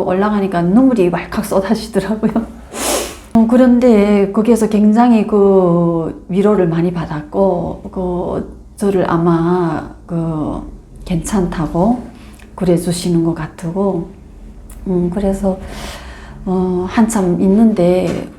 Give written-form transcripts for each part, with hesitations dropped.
올라가니까 눈물이 왈칵 쏟아지더라고요. 그런데 거기에서 굉장히 그 위로를 많이 받았고, 저를 아마 괜찮다고 그래 주시는 것 같고, 그래서 한참 있는데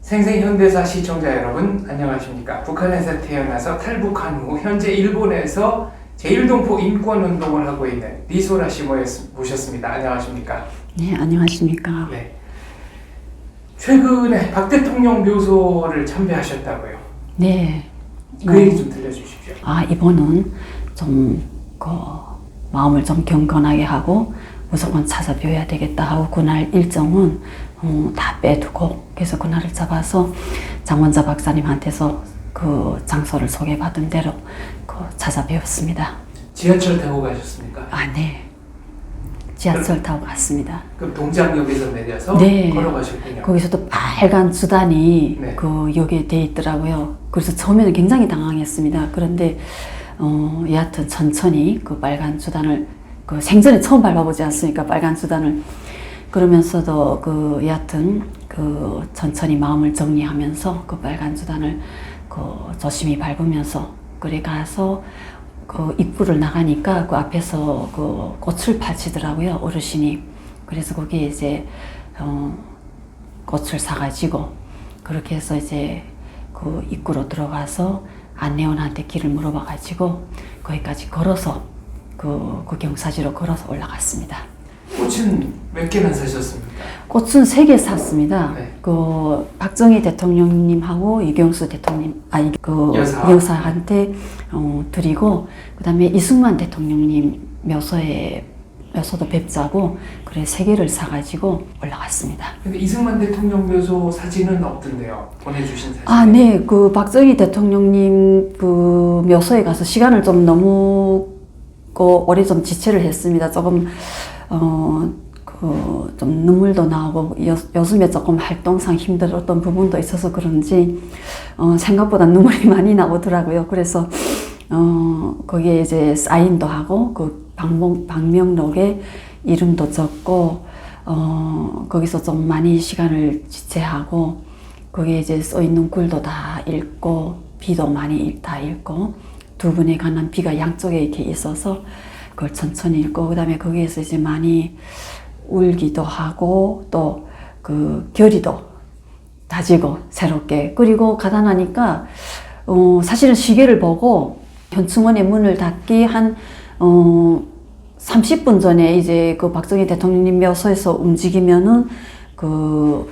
생생현대사 시청자 여러분 안녕하십니까. 북한에서 태어나서 탈북한 후 현재 일본에서 제1동포 인권운동을 하고 있는 리소라 씨 모셨습니다. 안녕하십니까. 네, 안녕하십니까. 네. 최근에 박 대통령 묘소를 참배하셨다고요. 네. 그 얘기 좀 들려주십시오. 이번은 좀 마음을 좀 경건하게 하고 무조건 찾아뵈야 되겠다 하고 그날 일정은 다 빼두고, 그래서 그날을 잡아서 장원자 박사님한테서 그 장소를 소개받은 대로 찾아뵈었습니다. 지하철 타고 가셨습니까? 네. 지하철 타고 갔습니다. 그럼 동작역에서 내려서 네. 걸어가셨군요. 거기서도 빨간 주단이 네. 그 역에 돼 있더라고요. 그래서 처음에는 굉장히 당황했습니다. 그런데 여하튼 천천히 그 빨간 주단을 생전에 처음 밟아보지 않습니까? 빨간 주단을. 그러면서도 여하튼 천천히 마음을 정리하면서 그 빨간 주단을 조심히 밟으면서 그래 가서 입구를 나가니까 그 앞에서 꽃을 파시더라고요, 어르신이. 그래서 거기에 이제 꽃을 사가지고 그렇게 해서 이제 그 입구로 들어가서 안내원한테 길을 물어봐가지고 거기까지 걸어서 그 경사지로 걸어서 올라갔습니다. 꽃은 몇 개나 사셨습니까? 꽃은 3개 샀습니다. 네. 박정희 대통령님하고 유경수 대통령, 여사한테 드리고, 그 다음에 이승만 대통령님 묘소도 뵙자고, 그래 3개를 사가지고 올라갔습니다. 근데 이승만 대통령 묘소 사진은 없던데요? 보내주신 사진. 네. 박정희 대통령님 묘소에 가서 시간을 좀 너무 오래 좀 지체를 했습니다. 조금 좀 눈물도 나오고 요즘에 조금 활동상 힘들었던 부분도 있어서 그런지 생각보다 눈물이 많이 나오더라고요. 그래서 거기에 이제 사인도 하고 방명록에 이름도 적고 거기서 좀 많이 시간을 지체하고 거기에 이제 써 있는 글도 다 읽고 비도 많이 다 읽고 두 분에 관한 비가 양쪽에 이렇게 있어서 그걸 천천히 읽고, 그 다음에 거기에서 이제 많이 울기도 하고, 또 결의도 다지고, 새롭게. 그리고 가다 나니까, 사실은 시계를 보고, 현충원의 문을 닫기 한, 30분 전에 이제 박정희 대통령님 묘소에서 움직이면은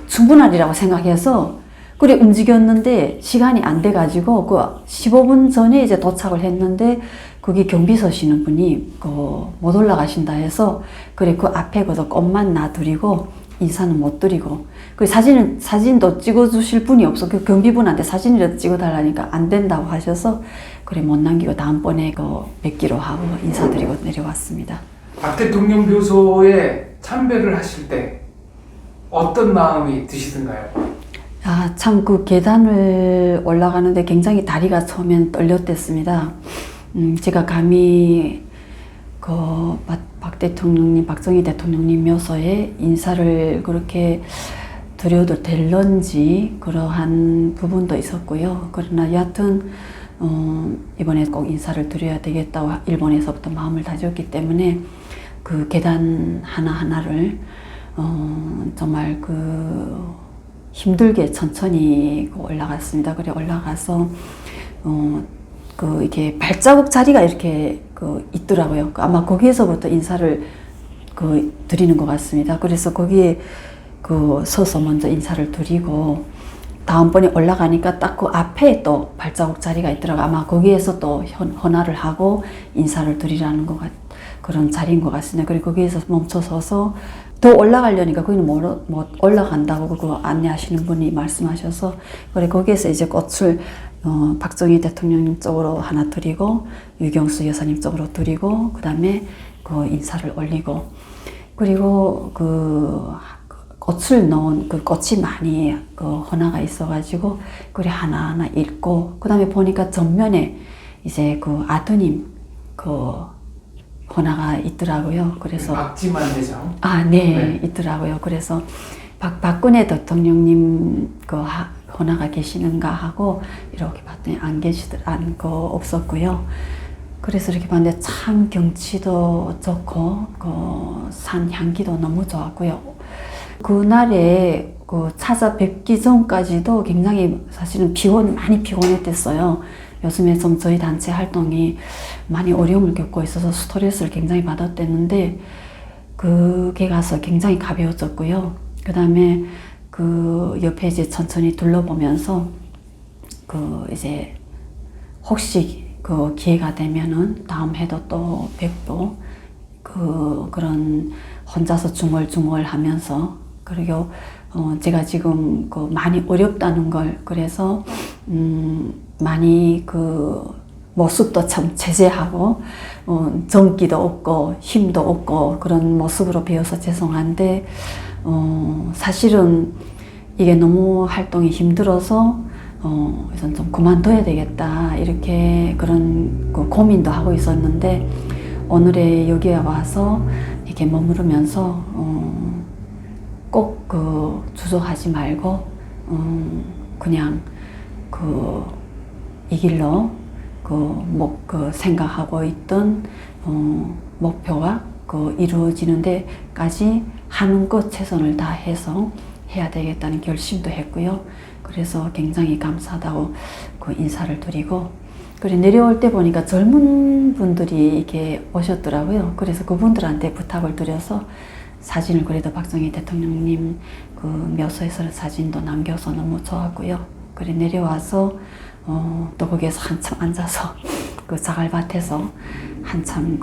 충분하리라고 생각해서, 그래 움직였는데 시간이 안 돼가지고 15분 전에 이제 도착을 했는데 거기 경비 서시는 분이 못 올라가신다 해서 그래 그 앞에 꽃만 놔드리고 인사는 못 드리고 그 사진도 찍어주실 분이 없어. 그 경비분한테 사진이라도 찍어달라니까 안 된다고 하셔서 그래 못 남기고 다음번에 뵙기로 하고 인사드리고 내려왔습니다. 박 대통령 묘소에 참배를 하실 때 어떤 마음이 드시던가요? 참 계단을 올라가는데 굉장히 다리가 처음엔 떨렸댔습니다. 제가 감히 박 대통령님, 박정희 대통령님 묘소에 인사를 그렇게 드려도 될런지 그러한 부분도 있었고요. 그러나 여하튼 이번에 꼭 인사를 드려야 되겠다고 일본에서부터 마음을 다졌기 때문에 그 계단 하나하나를 정말 힘들게 천천히 올라갔습니다. 그래 올라가서 이렇게 발자국 자리가 이렇게 있더라고요. 아마 거기에서부터 인사를 드리는 것 같습니다. 그래서 거기에 서서 먼저 인사를 드리고 다음번에 올라가니까 딱 그 앞에 또 발자국 자리가 있더라고요. 아마 거기에서 또 헌화를 하고 인사를 드리라는 그런 자리인 것 같습니다. 그리고 거기에서 멈춰서서 더 올라가려니까 거기는 못 올라간다고 안내하시는 분이 말씀하셔서 그래 거기에서 이제 꽃을 박정희 대통령님 쪽으로 하나 드리고 유경수 여사님 쪽으로 드리고 그 다음에 인사를 올리고 그리고 꽃을 넣은 그 꽃이 많이 그 헌화가 있어가지고 그래 하나하나 읽고 그다음에 보니까 전면에 이제 그 아드님 그 헌화가 있더라고요. 그래서 박지만 회장. 네, 있더라고요. 그래서 박근혜 대통령님 그 헌화가 계시는가 하고 이렇게 봤더니 거 없었고요. 그래서 이렇게 봤는데 참 경치도 좋고 그 산 향기도 너무 좋았고요. 그날에 그 찾아뵙기 전까지도 굉장히 사실은 많이 피곤했댔어요. 요즘에 좀 저희 단체 활동이 많이 어려움을 겪고 있어서 스트레스를 굉장히 받았댔는데 그게 가서 굉장히 가벼워졌고요. 그 다음에 그 옆에 이제 천천히 둘러보면서 그 이제 혹시 그 기회가 되면은 다음 해도 또 뵙고 그런 혼자서 중얼중얼 하면서 그리고 제가 지금 그 많이 어렵다는 걸 그래서 많이 그 모습도 참 제재하고 정기도 없고 힘도 없고 그런 모습으로 배워서 죄송한데 사실은 이게 너무 활동이 힘들어서 그래서 좀 그만둬야 되겠다 이렇게 그런 그 고민도 하고 있었는데 오늘에 여기에 와서 이렇게 머무르면서 꼭 그 주저하지 말고 그냥 이 길로 그 생각하고 있던 목표가 이루어지는 데까지 하는 것 최선을 다해서 해야 되겠다는 결심도 했고요. 그래서 굉장히 감사하다고 그 인사를 드리고 그리고 내려올 때 보니까 젊은 분들이 이렇게 오셨더라고요. 그래서 그분들한테 부탁을 드려서 사진을 그래도 박정희 대통령님 그 묘소에서 사진도 남겨서 너무 좋았고요. 그래 내려와서 또 거기에서 한참 앉아서 그 자갈밭에서 한참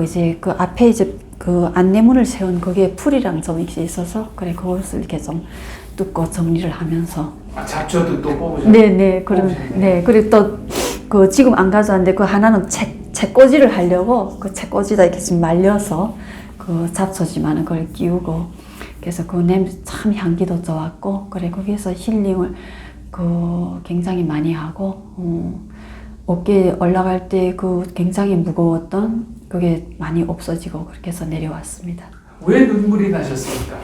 이제 그 앞에 이제 그 안내문을 세운 거기에 풀이랑 좀 이렇게 있어서 그래 그것을 이렇게 좀 뜯고 정리를 하면서 잡초도 또 뽑으셨어요? 네네 그리고 또 그 지금 안 가져왔는데 그 하나는 책꽂이를 하려고 그 책꽂이다 이렇게 좀 말려서 그 잡초지만은 그걸 끼우고 그래서 그 냄새 참 향기도 좋았고 그래 거기에서 힐링을 굉장히 많이 하고 어깨에 올라갈 때 그 굉장히 무거웠던 그게 많이 없어지고 그렇게 해서 내려왔습니다. 왜 눈물이 나셨습니까?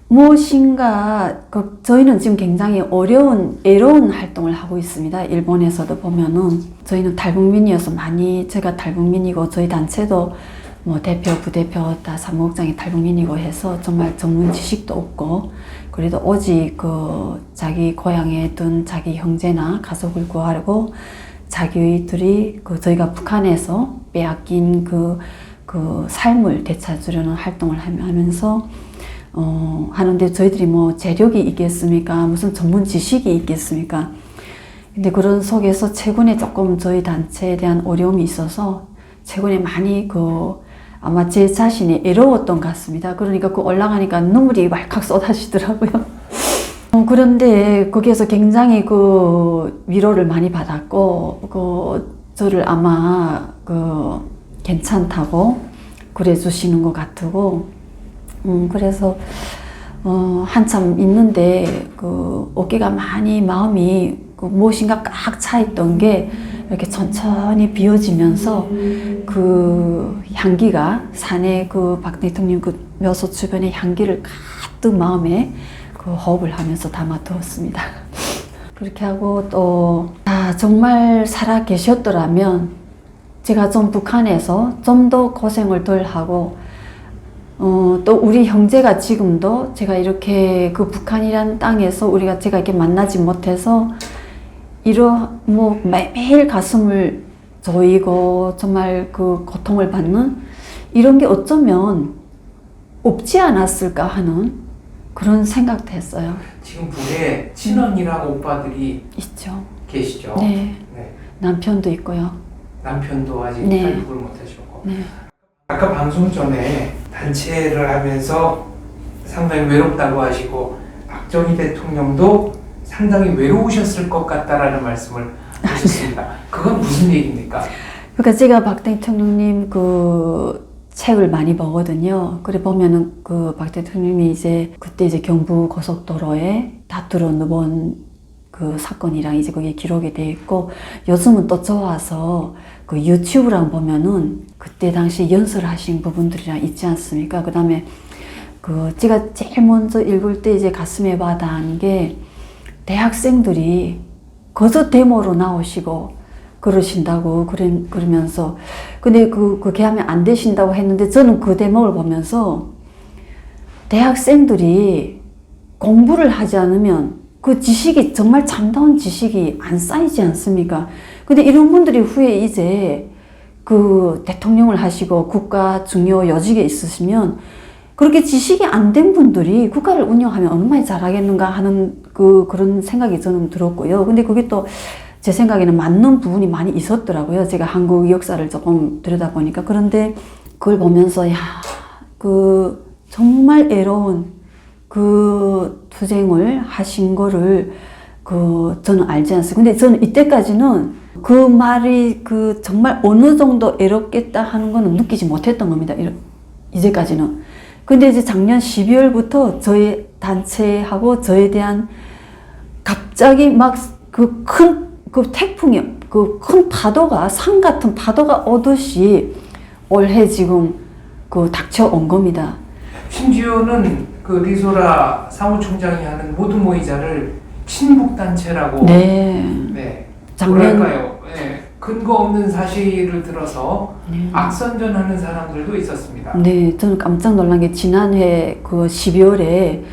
무엇인가 저희는 지금 굉장히 애로운 활동을 하고 있습니다. 일본에서도 보면은 저희는 탈북민이어서 제가 탈북민이고 저희 단체도 뭐 대표, 부대표 다 사무국장이 탈북민이고 해서 정말 전문 지식도 없고 그래도 오직 자기 고향에 둔 자기 형제나 가족을 구하려고 자기들이 저희가 북한에서 빼앗긴 그 삶을 되찾으려는 활동을 하면서 하는데 저희들이 뭐 재력이 있겠습니까? 무슨 전문 지식이 있겠습니까? 근데 그런 속에서 최근에 조금 저희 단체에 대한 어려움이 있어서 최근에 많이 아마 제 자신이 애로웠던 것 같습니다. 그러니까 올라가니까 눈물이 왈칵 쏟아지더라고요. 그런데 거기에서 굉장히 위로를 많이 받았고 저를 아마 괜찮다고 그래 주시는 것 같고 그래서 한참 있는데 어깨가 많이 마음이 무엇인가 꽉 차 있던 게 이렇게 천천히 비워지면서 향기가 산에 박 대통령 묘소 주변의 향기를 가득 마음에 호흡을 하면서 담아두었습니다. 그렇게 하고 또 정말 살아 계셨더라면 제가 좀 북한에서 좀 더 고생을 덜 하고 또 우리 형제가 지금도 제가 이렇게 북한이라는 땅에서 제가 이렇게 만나지 못해서 매일 가슴을 조이고 정말 고통을 받는 이런 게 어쩌면 없지 않았을까 하는 그런 생각도 했어요. 지금 북에 친언니랑 오빠들이 있죠. 계시죠? 네. 남편도 있고요. 남편도 아직 네. 탈북을 못 하셨고. 네. 아까 방송 전에 단체를 하면서 상당히 외롭다고 하시고 박정희 대통령도 상당히 외로우셨을 것 같다라는 말씀을 하셨습니다. 그건 무슨 얘기입니까? 그러니까 제가 박 대통령님 책을 많이 보거든요. 그래 보면은 그 박 대통령이 이제 그때 이제 경부 고속도로에 다투러 누본 그 사건이랑 이제 그게 기록이 돼 있고, 요즘은 또 좋아서 그 유튜브랑 보면은 그때 당시 연설하신 부분들이랑 있지 않습니까? 그 다음에 그 제가 제일 먼저 읽을 때 이제 가슴에 와닿은 게, 대학생들이 거저 데모로 나오시고 그러신다고 그러면서, 근데 그게 하면 안 되신다고 했는데, 저는 그 대목을 보면서 대학생들이 공부를 하지 않으면 그 지식이, 정말 참다운 지식이 안 쌓이지 않습니까? 근데 이런 분들이 후에 이제 그 대통령을 하시고 국가 중요 요직에 있으시면, 그렇게 지식이 안 된 분들이 국가를 운영하면 얼마나 잘하겠는가 하는 그런 생각이 저는 들었고요. 근데 그게 또 제 생각에는 맞는 부분이 많이 있었더라고요. 제가 한국 역사를 조금 들여다보니까. 그런데 그걸 보면서, 야, 그 정말 애로운 그 투쟁을 하신 거를 저는 알지 않습니까? 근데 저는 이때까지는 그 말이 정말 어느 정도 애롭겠다 하는 거는 느끼지 못했던 겁니다. 이제까지는. 근데 이제 작년 12월부터 저희 단체하고 저에 대한 갑자기 막 태풍이, 큰 파도가, 산 같은 파도가 오듯이 올해 지금 닥쳐온 겁니다. 심지어는 그 리소라 사무총장이 하는 모두 모이자를 친북단체라고. 네. 뭐랄까요. 네. 근거 없는 사실을 들어서 악선전하는 사람들도 있었습니다. 네, 저는 깜짝 놀란 게, 지난해 12월에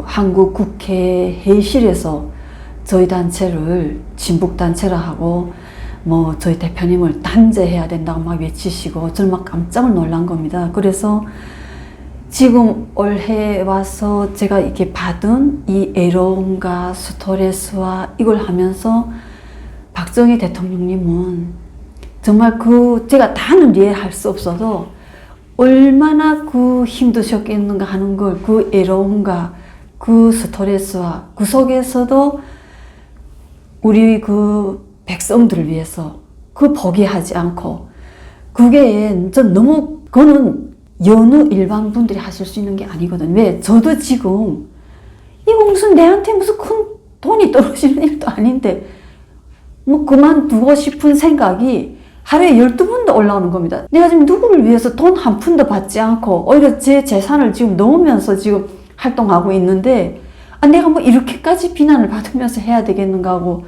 한국 국회 회의실에서 저희 단체를 진북단체라 하고, 뭐 저희 대표님을 단죄해야 된다고 막 외치시고, 저는 막 깜짝 놀란 겁니다. 그래서 지금 올해 와서 제가 이렇게 받은 이 애로움과 스트레스와 이걸 하면서, 박정희 대통령님은 정말 제가 다는 이해할 수 없어도 얼마나 힘드셨겠는가 하는 걸, 애로움과 스트레스와 속에서도 우리 백성들을 위해서 포기하지 않고, 그게 전 너무, 그거는 여느 일반 분들이 하실 수 있는 게 아니거든요. 왜? 저도 지금 이거 내한테 무슨 큰 돈이 떨어지는 일도 아닌데 뭐 그만두고 싶은 생각이 하루에 12번도 올라오는 겁니다. 내가 지금 누구를 위해서 돈 한 푼도 받지 않고 오히려 제 재산을 지금 넣으면서 지금 활동하고 있는데, 내가 뭐 이렇게까지 비난을 받으면서 해야 되겠는가 하고.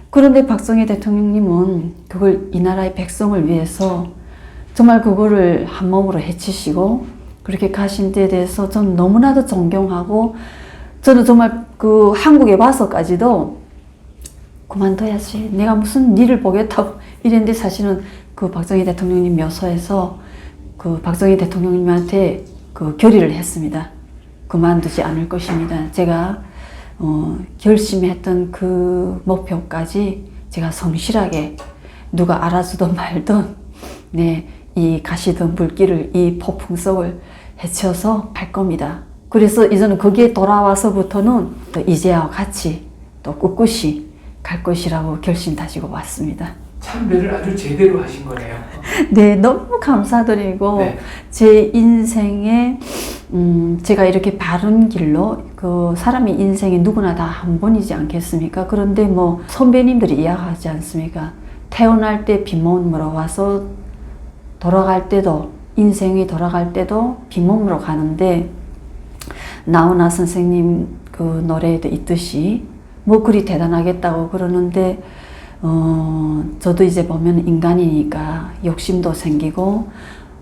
그런데 박정희 대통령님은 그걸 이 나라의 백성을 위해서 정말 그거를 한 몸으로 해치시고 그렇게 가신 데에 대해서 저는 너무나도 존경하고, 저는 정말 한국에 와서까지도 그만둬야지, 내가 무슨 일을 보겠다고 이랬는데, 사실은 박정희 대통령님 묘소에서 박정희 대통령님한테 결의를 했습니다. 그만두지 않을 것입니다. 제가 결심했던 목표까지 제가 성실하게, 누가 알아주든 말든, 이 가시던 불길을, 이 폭풍 속을 헤쳐서 갈 겁니다. 그래서 이제는 거기에 돌아와서부터는 또 이제와 같이 또 꿋꿋이 갈 것이라고 결심 다지고 왔습니다. 참배를 아주 제대로 하신 거네요. 네, 너무 감사드리고, 제 인생에 제가 이렇게 바른 길로, 사람의 인생에 누구나 다 한 번이지 않겠습니까? 그런데 뭐 선배님들이 이야기하지 않습니까? 태어날 때 빈몸으로 와서 인생이 돌아갈 때도 빈몸으로 가는데, 나훈아 선생님 노래에도 있듯이 뭐 그리 대단하겠다고 그러는데, 저도 이제 보면 인간이니까 욕심도 생기고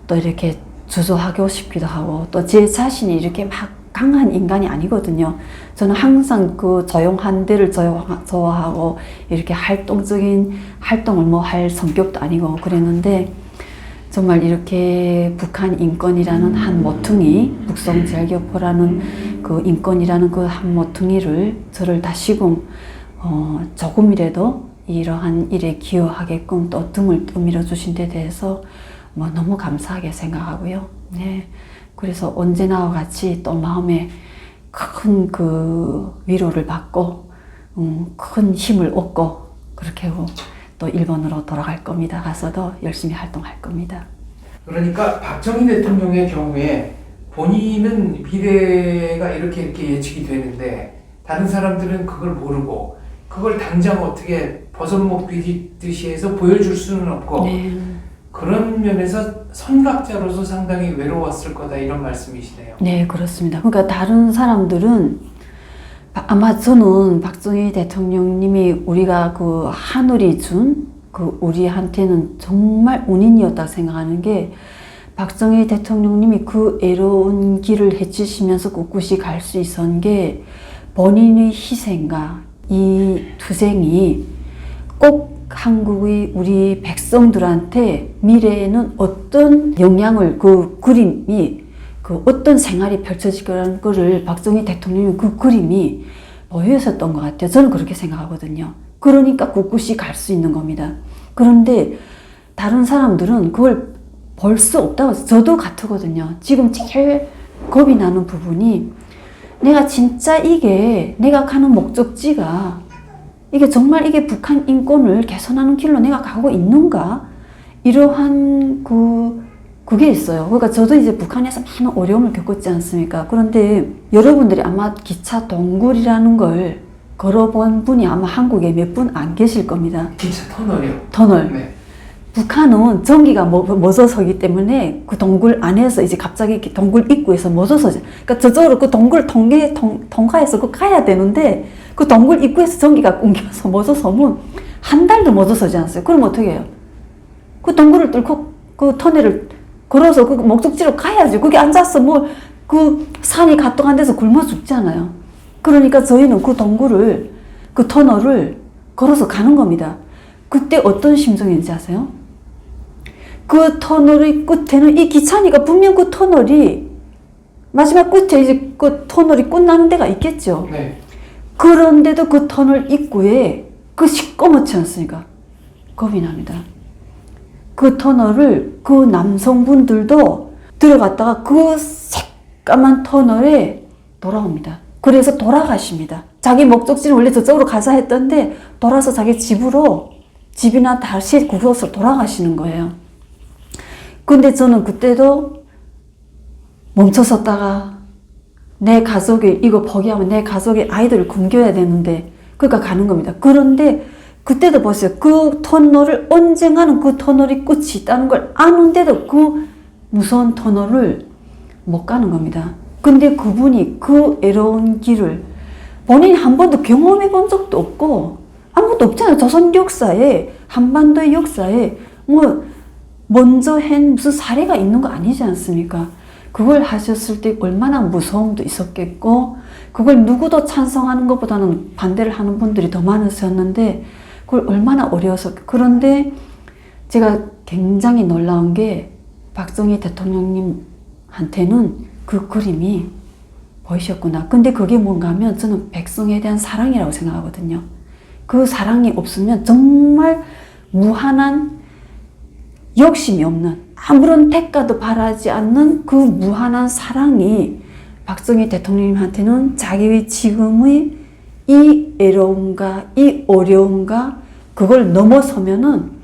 또 이렇게 주저하고 싶기도 하고, 또 제 자신이 이렇게 막 강한 인간이 아니거든요. 저는 항상 조용한 데를 좋아하고 이렇게 활동적인 활동을 뭐 할 성격도 아니고 그랬는데, 정말 이렇게 북한 인권이라는 한 모퉁이, 북송제일교포라는 인권이라는 한 모퉁이를 저를 다시금 조금이라도 이러한 일에 기여하게끔 또 등을 떠밀어 주신 데 대해서 뭐 너무 감사하게 생각하고요. 네. 그래서 언제나와 같이 또 마음에 큰 위로를 받고, 큰 힘을 얻고, 그렇게 하고 또 일본으로 돌아갈 겁니다. 가서도 열심히 활동할 겁니다. 그러니까 박정희 대통령의 경우에 본인은 미래가 이렇게 예측이 되는데 다른 사람들은 그걸 모르고 그걸 당장 어떻게 버선목 비기듯이 해서 보여줄 수는 없고 네. 그런 면에서 선각자로서 상당히 외로웠을 거다 이런 말씀이시네요. 네, 그렇습니다. 그러니까 다른 사람들은 아마 저는 박정희 대통령님이 우리가 그 하늘이 준 그 우리한테는 정말 운인이었다 생각하는 게 박정희 대통령님이 그 애로운 길을 헤치시면서 꿋꿋이 갈 수 있었던 게 본인의 희생과 이 투쟁이 꼭 한국의 우리 백성들한테 미래에는 어떤 영향을 그 그림이 그 어떤 생활이 펼쳐질 거라는 거를 박정희 대통령이 그 그림이 보여줬던 것 같아요. 저는 그렇게 생각하거든요. 그러니까 꿋꿋이 갈 수 있는 겁니다. 그런데 다른 사람들은 그걸 볼 수 없다고 저도 같거든요. 지금 제일 겁이 나는 부분이 내가 진짜 이게 내가 가는 목적지가 이게 정말 이게 북한 인권을 개선하는 길로 내가 가고 있는가? 이러한 그게 있어요. 그러니까 저도 이제 북한에서 많은 어려움을 겪었지 않습니까? 그런데 여러분들이 아마 기차 동굴이라는 걸 걸어본 분이 아마 한국에 몇 분 안 계실 겁니다. 기차 터널이요? 터널. 네. 북한은 전기가 멎어서기 때문에 그 동굴 안에서 이제 갑자기 이렇게 동굴 입구에서 멎어서 그러니까 저쪽으로 그 동굴 통과해서 그 가야 되는데 그 동굴 입구에서 전기가 끊겨서 멎어서면 한 달도 멎어서지 않았어요. 그럼 어떻게 해요? 그 동굴을 뚫고 그 터널을 걸어서 그 목적지로 가야지. 거기 앉아서 뭐 그 산이 가뜩한 데서 굶어 죽잖아요. 그러니까 저희는 그 동굴을 그 터널을 걸어서 가는 겁니다. 그때 어떤 심정인지 아세요? 그 터널의 끝에는 이 기차니까 분명 그 터널이 마지막 끝에 이제 그 터널이 끝나는 데가 있겠죠. 네. 그런데도 그 터널 입구에 그 시꺼멓지 않습니까? 겁이 납니다. 그 터널을 그 남성분들도 들어갔다가 그 새까만 터널에 돌아옵니다. 그래서 돌아가십니다. 자기 목적지는 원래 저쪽으로 가자 했던데 돌아서 자기 집이나 다시 그곳으로 돌아가시는 거예요. 근데 저는 그때도 멈춰섰다가 내 가족이 이거 포기하면 내 가족의 아이들을 굶겨야 되는데 그러니까 가는 겁니다. 그런데 그때도 보세요. 그 터널을 언젠가는 그 터널이 끝이 있다는 걸 아는데도 그 무서운 터널을 못 가는 겁니다. 근데 그분이 그 애로운 길을 본인이 한 번도 경험해 본 적도 없고 아무것도 없잖아요. 조선 역사에 한반도의 역사에 뭐 먼저 한 무슨 사례가 있는 거 아니지 않습니까? 그걸 하셨을 때 얼마나 무서움도 있었겠고 그걸 누구도 찬성하는 것보다는 반대를 하는 분들이 더 많으셨는데 그걸 얼마나 어려워서 그런데 제가 굉장히 놀라운 게 박정희 대통령님한테는 그 그림이 보이셨구나. 근데 그게 뭔가 하면 저는 백성에 대한 사랑이라고 생각하거든요. 그 사랑이 없으면 정말 무한한 욕심이 없는 아무런 대가도 바라지 않는 그 무한한 사랑이 박정희 대통령님한테는 자기의 지금의 이 애로움과 이 어려움과 그걸 넘어서면은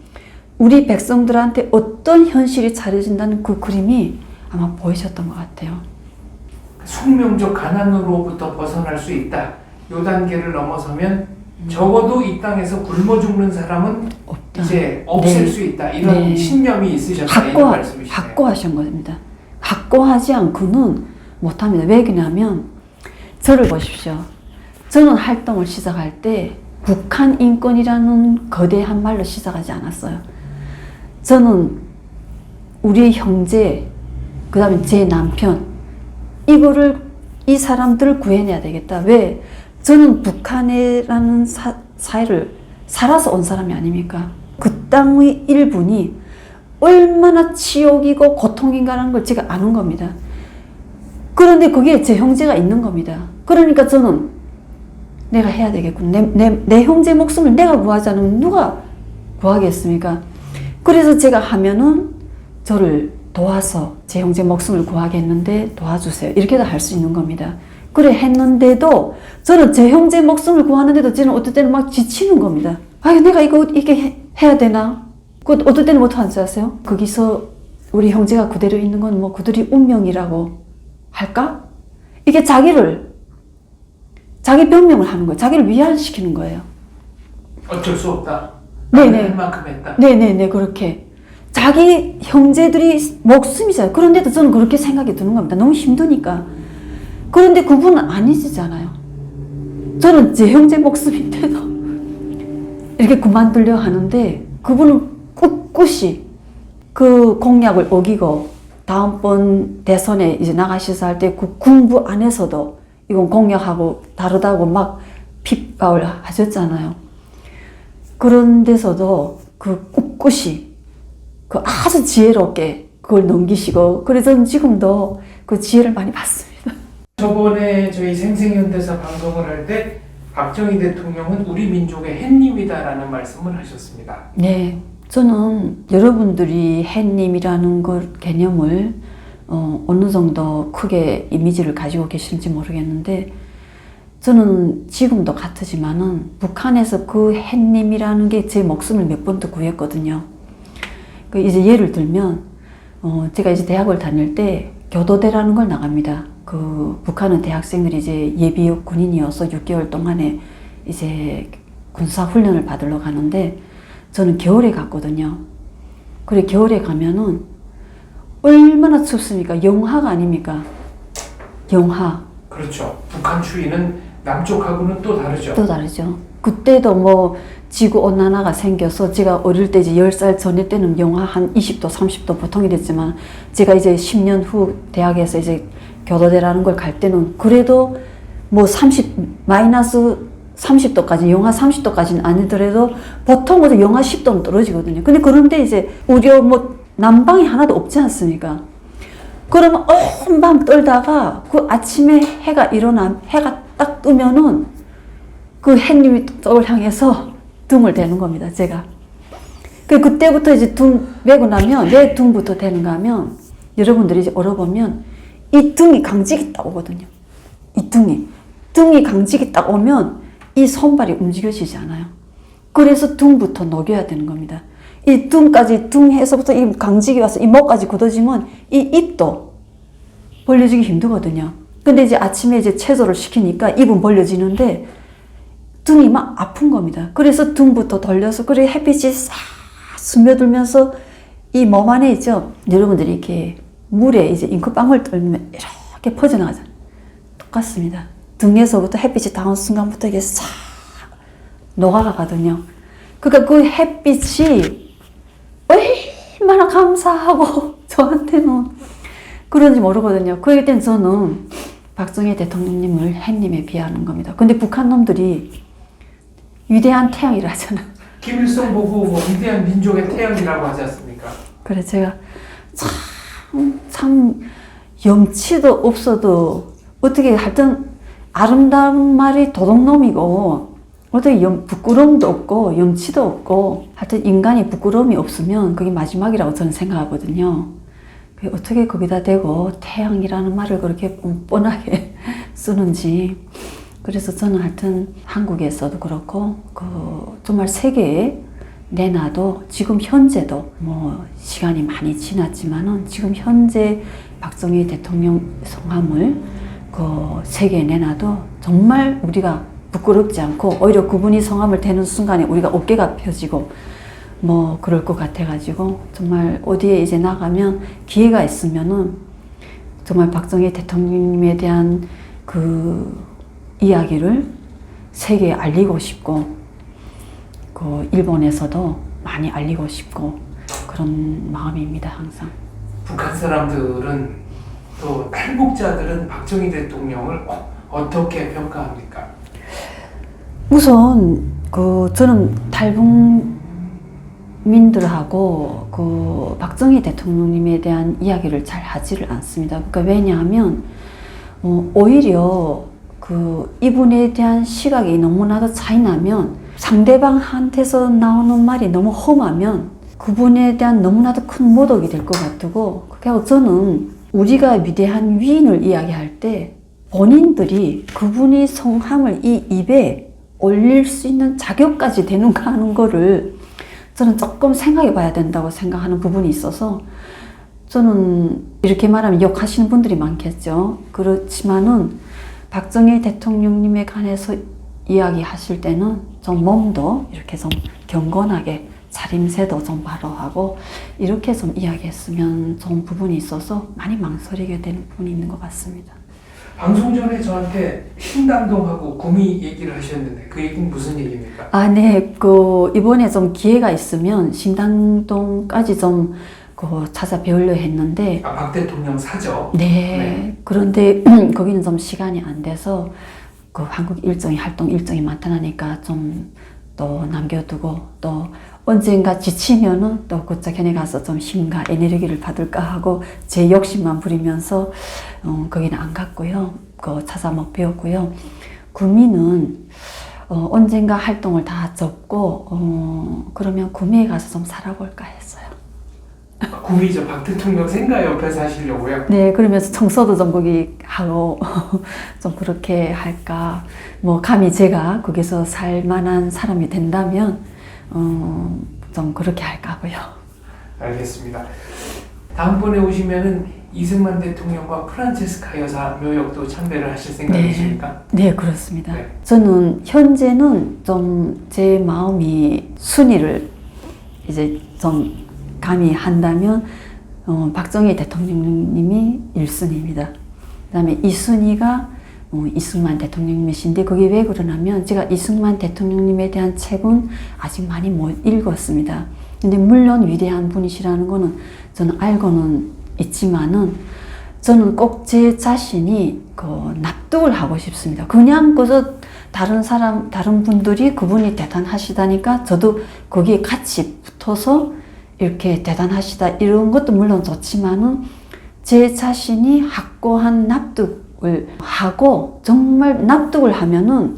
우리 백성들한테 어떤 현실이 차려진다는 그 그림이 아마 보이셨던 것 같아요. 숙명적 가난으로부터 벗어날 수 있다. 요 단계를 넘어서면 적어도 이 땅에서 굶어 죽는 사람은 없다. 이제 없앨 네. 수 있다. 이런 네. 신념이 있으셨다. 이런 말씀이시네요. 확고하신 겁니다. 확고하지 않고는 못합니다. 왜 그러냐면 저를 보십시오. 저는 활동을 시작할 때 북한 인권이라는 거대한 말로 시작하지 않았어요. 저는 우리 형제, 그 다음에 제 남편, 이 사람들을 구해내야 되겠다. 왜? 저는 북한이라는 사회를 살아서 온 사람이 아닙니까? 그 땅의 일분이 얼마나 치욕이고 고통인가라는 걸 제가 아는 겁니다. 그런데 거기에 제 형제가 있는 겁니다. 그러니까 저는 내가 해야 되겠군. 내 형제 목숨을 내가 구하지 않으면 누가 구하겠습니까? 그래서 제가 하면은 저를 도와서 제 형제 목숨을 구하겠는데 도와주세요. 이렇게도 할 수 있는 겁니다. 그래 했는데도 저는 제 형제 목숨을 구하는데도 저는 어떨 때는 막 지치는 겁니다. 아, 내가 이거 이렇게 해야 되나? 그 어떨 때는 못 하지 아세요? 거기서 우리 형제가 그대로 있는 건 뭐 그들이 운명이라고 할까? 이게 자기 변명을 하는 거예요. 자기를 위안시키는 거예요. 어쩔 수 없다. 네네. 할 만큼 했다. 네네네, 그렇게. 자기 형제들이 목숨이잖아요. 그런데도 저는 그렇게 생각이 드는 겁니다. 너무 힘드니까. 그런데 그분은 아니시잖아요. 저는 제 형제 목숨인데도 이렇게 그만두려 하는데 그분은 꿋꿋이 그 공약을 어기고 다음번 대선에 이제 나가셔서 할 때 그 군부 안에서도 이건 공약하고 다르다고 막 핍박을 하셨잖아요. 그런 데서도 그 꿋꿋이 그 아주 지혜롭게 그걸 넘기시고 그래서 저는 지금도 그 지혜를 많이 받습니다. 저번에 저희 생생현대사 방송을 할 때 박정희 대통령은 우리 민족의 햇님이다라는 말씀을 하셨습니다. 네, 저는 여러분들이 햇님이라는 걸 개념을 어느 정도 크게 이미지를 가지고 계실지 모르겠는데 저는 지금도 같으지만은 북한에서 그 햇님이라는 게 제 목숨을 몇 번도 구했거든요. 그 이제 예를 들면 제가 이제 대학을 다닐 때 교도대라는 걸 나갑니다. 그 북한은 대학생들이 이제 예비 군인이어서 6개월 동안에 이제 군사 훈련을 받으러 가는데 저는 겨울에 갔거든요. 그래 겨울에 가면은 얼마나 춥습니까? 영하가 아닙니까? 영하. 그렇죠. 북한 추위는 남쪽하고는 또 다르죠. 또 다르죠. 그때도 뭐 지구온난화가 생겨서 제가 어릴 때 이제 10살 전에 때는 영하 한 20도, 30도 보통 이랬지만 제가 이제 10년 후 대학에서 이제 교도대라는 걸 갈 때는 그래도 뭐 마이너스 30도까지, 영하 30도까지는 아니더라도 보통 뭐 영하 10도는 떨어지거든요. 근데 그런데 이제 우려 뭐 난방이 하나도 없지 않습니까? 그러면 온 밤 떨다가 그 아침에 해가 딱 뜨면은 그 햇님이 떡을 향해서 등을 대는 겁니다, 제가. 그때부터 이제 등 메고 나면 왜 등부터 대는가 하면 여러분들이 이제 얼어보면 이 등이 강직이 딱 오거든요. 이 등이 강직이 딱 오면 이 손발이 움직여지지 않아요. 그래서 등부터 녹여야 되는 겁니다. 이 등에서부터 이 강직이 와서 이 목까지 굳어지면 이 입도 벌려지기 힘들거든요. 근데 이제 아침에 이제 체조를 시키니까 입은 벌려지는데 등이 막 아픈 겁니다. 그래서 등부터 돌려서 그래 햇빛이 싹 스며들면서 이 몸 안에 있죠. 여러분들이 이렇게 물에 이제 잉크방울 떨면 이렇게 퍼져나가잖아요. 똑같습니다. 등에서부터 햇빛이 닿은 순간부터 이게 싹 녹아가거든요. 그러니까 그 햇빛이 얼마나 감사하고 저한테는 그런지 모르거든요. 그럴 땐 저는 박정희 대통령님을 햇님에 비하하는 겁니다. 근데 북한 놈들이 위대한 태양이라 하잖아요. 김일성 보고 뭐 위대한 민족의 태양이라고 하지 않습니까? 그래 제가 참 염치도 없어도 어떻게 하여튼 아름다운 말이 도둑놈이고 어떻게 부끄러움도 없고 염치도 없고 하여튼 인간이 부끄러움이 없으면 그게 마지막이라고 저는 생각하거든요. 어떻게 거기다 대고 태양이라는 말을 그렇게 뻔뻔하게 쓰는지. 그래서 저는 하여튼 한국에서도 그렇고 정말 세계에 내놔도 지금 현재도 뭐 시간이 많이 지났지만은 지금 현재 박정희 대통령 성함을 세계에 내놔도 정말 우리가 부끄럽지 않고 오히려 그분이 성함을 대는 순간에 우리가 어깨가 펴지고 뭐 그럴 것 같아가지고 정말 어디에 이제 나가면 기회가 있으면은 정말 박정희 대통령님에 대한 그 이야기를 세계에 알리고 싶고 일본에서도 많이 알리고 싶고 그런 마음입니다, 항상. 북한 사람들은 또 탈북자들은 박정희 대통령을 어떻게 평가합니까? 우선 저는 탈북민들하고 박정희 대통령님에 대한 이야기를 잘 하지를 않습니다. 그러니까 왜냐하면 오히려 이분에 대한 시각이 너무나도 차이 나면 상대방한테서 나오는 말이 너무 험하면 그분에 대한 너무나도 큰 모독이 될 것 같고 그래서 저는 우리가 위대한 위인을 이야기할 때 본인들이 그분이 성함을 이 입에 올릴 수 있는 자격까지 되는가 하는 거를 저는 조금 생각해 봐야 된다고 생각하는 부분이 있어서 저는 이렇게 말하면 욕하시는 분들이 많겠죠. 그렇지만은 박정희 대통령님에 관해서 이야기하실 때는 좀 몸도 이렇게 좀 경건하게 차림새도 좀 바로 하고 이렇게 좀 이야기했으면 좋은 부분이 있어서 많이 망설이게 되는 부분이 있는 것 같습니다. 방송 전에 저한테 신당동하고 구미 얘기를 하셨는데 그 얘기는 무슨 얘기입니까? 아, 네. 이번에 좀 기회가 있으면 신당동까지 좀 찾아뵈려 했는데. 아, 박 대통령 사저? 네. 네. 그런데 거기는 좀 시간이 안 돼서 한국 활동 일정이 많다니까 좀 또 남겨두고 또 언젠가 지치면은 또 고짝현에 가서 좀 힘과 에너지를 받을까 하고 제 욕심만 부리면서 거기는 안 갔고요. 찾아 못 배웠고요. 구미는 언젠가 활동을 다 접고 그러면 구미에 가서 좀 살아볼까 했어요. 구미죠. 박 대통령 생가 옆에서 하시려고요? 네, 그러면서 청소도 좀 거기 하고 좀 그렇게 할까. 뭐 감히 제가 거기서 살 만한 사람이 된다면 좀 그렇게 할까 하고요. 알겠습니다. 다음번에 오시면은 이승만 대통령과 프란체스카 여사 묘역도 참배를 하실 생각이십니까? 네, 그렇습니다. 네. 저는 현재는 좀 제 마음이 순위를 이제 좀 감히 한다면 박정희 대통령님이 1순위입니다. 그 다음에 2순위가 이승만 대통령님이신데 그게 왜 그러냐면 제가 이승만 대통령님에 대한 책은 아직 많이 못 읽었습니다. 근데 물론 위대한 분이시라는 거는 저는 알고는 있지만은 저는 꼭 제 자신이 납득을 하고 싶습니다. 그냥 그저 다른 분들이 그분이 대단하시다니까 저도 거기에 같이 붙어서 이렇게 대단하시다 이런 것도 물론 좋지만은 제 자신이 확고한 납득을 하고 정말 납득을 하면은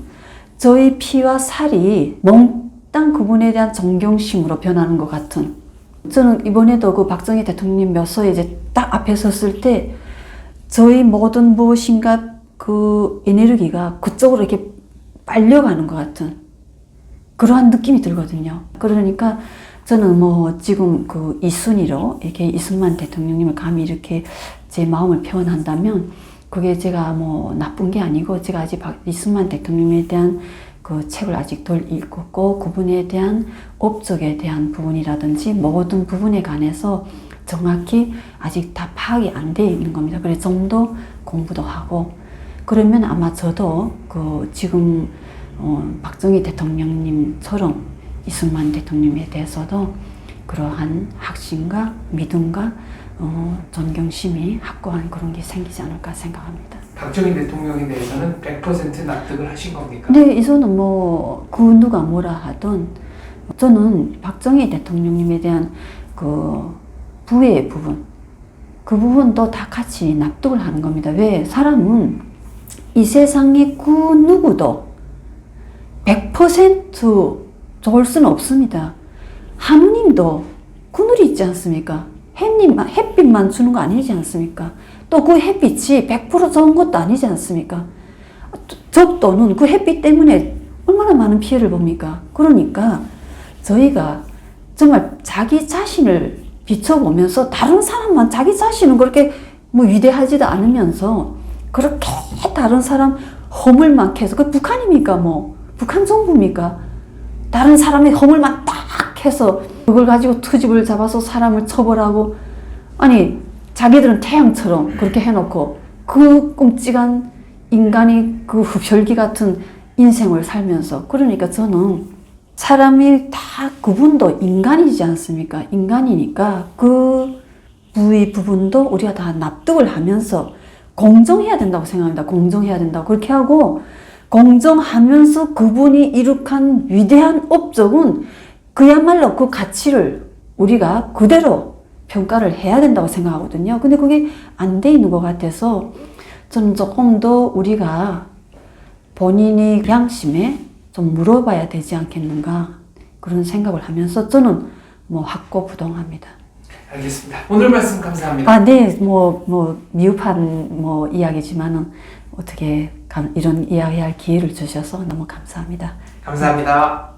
저희 피와 살이 몽땅 그분에 대한 존경심으로 변하는 것 같은. 저는 이번에도 그 박정희 대통령 묘소에 이제 딱 앞에 섰을 때 저희 모든 무엇인가 그 에너지가 그쪽으로 이렇게 빨려가는 것 같은 그러한 느낌이 들거든요. 그러니까 저는 뭐 지금 그 2순위로 이렇게 이승만 대통령님을 감히 이렇게 제 마음을 표현한다면 그게 제가 뭐 나쁜 게 아니고 제가 아직 이승만 대통령에 대한 그 책을 아직 덜 읽었고 그분에 대한 업적에 대한 부분이라든지 모든 부분에 관해서 정확히 아직 다 파악이 안 돼 있는 겁니다. 그래서 좀 더 공부도 하고 그러면 아마 저도 그 지금 박정희 대통령님처럼 이승만 대통령에 대해서도 그러한 확신과 믿음과 존경심이 확고한 그런 게 생기지 않을까 생각합니다. 박정희 대통령에 대해서는 100% 납득을 하신 겁니까? 네, 이거는 뭐 그 누가 뭐라 하든 저는 박정희 대통령님에 대한 그 부의 부분 그 부분도 다 같이 납득을 하는 겁니다. 왜? 사람은 이 세상에 그 누구도 100% 좋을 수는 없습니다. 하느님도 그늘이 있지 않습니까? 햇빛만 주는 거 아니지 않습니까? 또 그 햇빛이 100% 좋은 것도 아니지 않습니까? 적도는 그 햇빛 때문에 얼마나 많은 피해를 봅니까? 그러니까 저희가 정말 자기 자신을 비춰보면서 다른 사람만 자기 자신은 그렇게 뭐 위대하지도 않으면서 그렇게 다른 사람 허물만 해서 그 북한입니까? 뭐 북한 정부입니까? 다른 사람의 허물만 딱 해서 그걸 가지고 트집을 잡아서 사람을 처벌하고 아니 자기들은 태양처럼 그렇게 해놓고 그 끔찍한 인간이 그 흡혈귀 같은 인생을 살면서 그러니까 저는 사람이 다 그분도 인간이지 않습니까? 인간이니까 그 부분도 우리가 다 납득을 하면서 공정해야 된다고 생각합니다. 공정해야 된다고 그렇게 하고 공정하면서 그분이 이룩한 위대한 업적은 그야말로 그 가치를 우리가 그대로 평가를 해야 된다고 생각하거든요. 근데 그게 안 돼 있는 것 같아서 저는 조금 더 우리가 본인이 양심에 좀 물어봐야 되지 않겠는가 그런 생각을 하면서 저는 뭐 확고부동합니다. 알겠습니다. 오늘 말씀 감사합니다. 아, 네, 미흡한 이야기지만은 어떻게 이런 이야기할 기회를 주셔서 너무 감사합니다. 감사합니다.